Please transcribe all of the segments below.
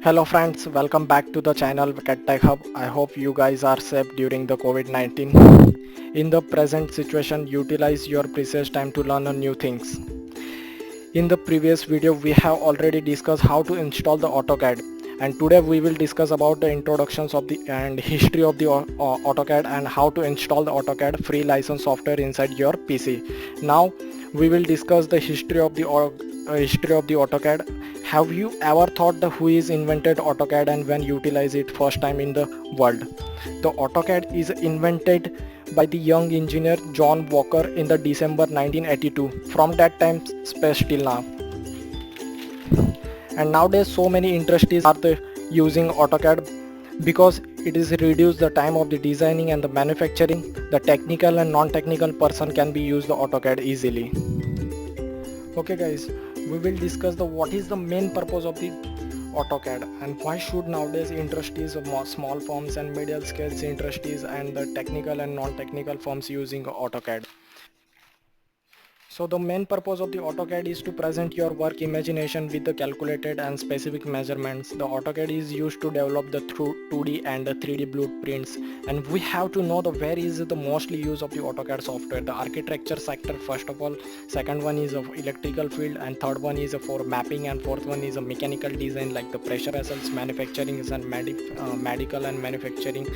Hello friends, welcome back to the channel CAD-TECHHUB. I hope you guys are safe during the COVID-19. In the present situation, utilize your precious time to learn new things. In the previous video, we have already discussed how to install the Autocad, and today we will discuss about the introductions of the and history of the Autocad and how to install the Autocad free license software inside your PC. Now we will discuss the history of the Autocad. Have you ever thought the who is invented Autocad and when utilized it first time in the world? The Autocad is invented by the young engineer John Walker in the December 1982. From that time space till now. And nowadays so many industries are using Autocad because it is reduced the time of the designing and the manufacturing. The technical and non-technical person can be used the Autocad easily. Okay guys, we will discuss the what is the main purpose of the Autocad and why should nowadays industries of small firms and medium scale industries and the technical and non-technical firms using Autocad. So the main purpose of the Autocad is to present your work imagination with the calculated and specific measurements. The Autocad is used to develop the 2D and the 3D blueprints, and we have to know the where is the mostly use of the Autocad software. The architecture sector first of all, second one is of electrical field, and third one is for mapping, and fourth one is a mechanical design like the pressure vessels, manufacturing and medical and manufacturing,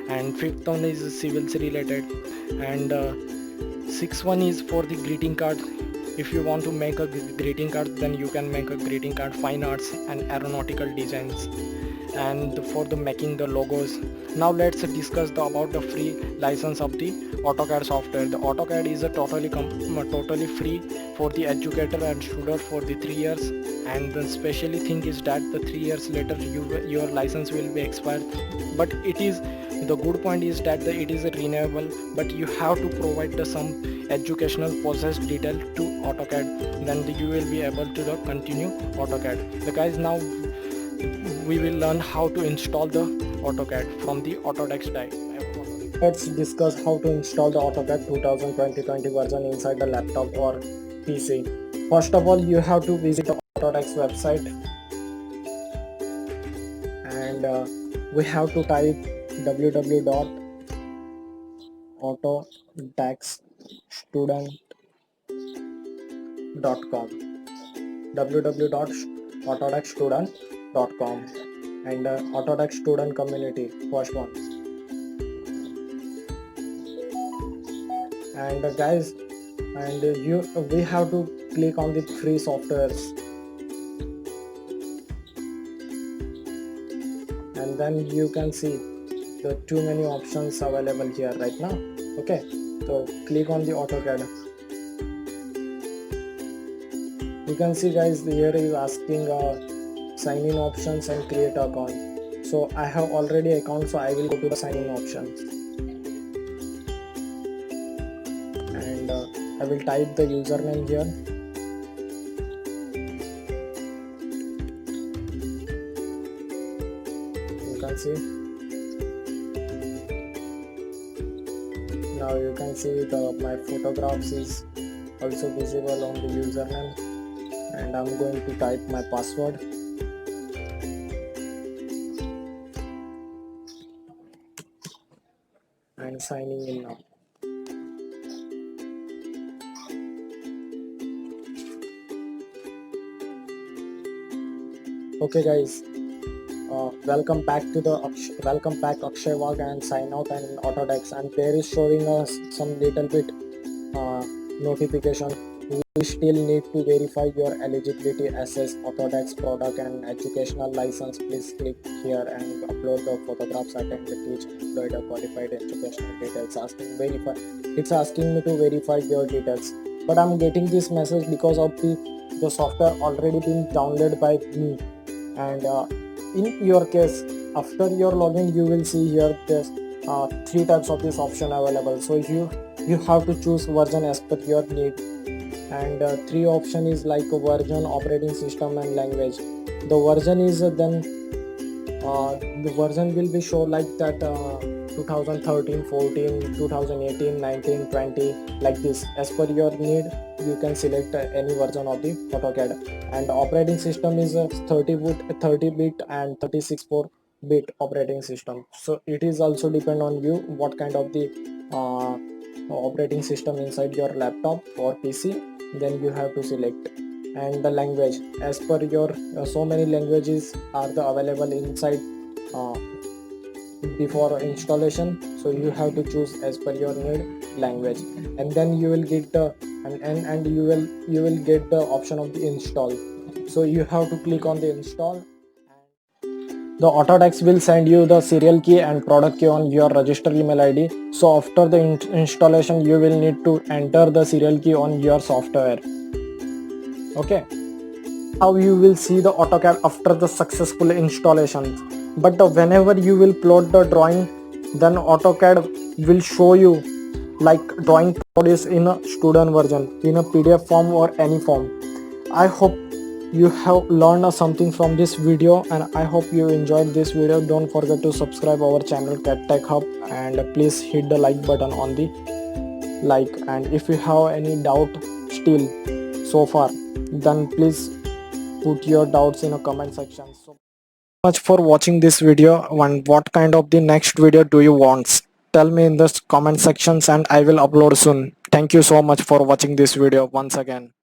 and fifth one is civils related, and sixth one is for the greeting card. If you want to make a greeting card, then you can make a greeting card, fine arts and aeronautical designs, and for the making the logos. Now let's discuss about the free license of the Autocad software. The Autocad is a totally free for the educator and student for the 3 years, and the specially thing is that the 3 years later your license will be expired, but it is the good point is that it is renewable, but you have to provide some educational process detail to Autocad, then you will be able to continue Autocad. The guys, now we will learn how to install the Autocad from the Autodesk dive. Let's discuss how to install the Autocad 2020 version inside the laptop or PC. First of all, you have to visit the Autodesk website, and we have to type www.autodeckstudent.com www.autodeckstudent.com and Autodesk student community, first one. And guys, and we have to click on the free softwares, and then you can see the too many options available here right now. Okay, so click on the Autocad. You can see guys, here is asking sign in options and create account. So I have already account, so I will go to the sign in options, and I will type the username here. You can see. Now you can see my photographs is also visible on the username, and I'm going to type my password. And signing in now. Okay guys, welcome back Akshay and sign out and Autodesk, and there is showing us some little bit notification. We still need to verify your eligibility, assess Autodesk product and educational license. Please click here and upload the photographs, attend the teach, upload the qualified educational details. It's asking me to verify your details, but I'm getting this message because of the software already been downloaded by me. And in your case, after your login, you will see here there's 3 types of this option available. So you have to choose version as per your need, and 3 option is like a version, operating system and language. The version is then the version will be show like that 2013, 14, 2018, 19, 20, like this as per your need. you can select any version of the AutoCAD. And operating system is a 30-bit and 36-bit operating system. So it is also depend on you what kind of the operating system inside your laptop or PC, then you have to select. And the language, as per your so many languages are the available inside uh, before installation, so you have to choose as per your need language. And then you will get the and you will get the option of the install. So you have to click on the install. The Autodesk will send you the serial key and product key on your register email ID. So after the installation, you will need to enter the serial key on your software. Okay, how you will see the AutoCAD after the successful installation. But whenever you will plot the drawing, then AutoCAD will show you like drawing produced in a student version, in a PDF form or any form. I hope you have learned something from this video, and I hope you enjoyed this video. Don't forget to subscribe our channel CAD-TECH-HUB, and please hit the like button on the like. And if you have any doubt still so far, then please put your doubts in a comment section. So much for watching this video, and what kind of the next video do you want? Tell me in the comment sections and I will upload soon. Thank you so much for watching this video once again.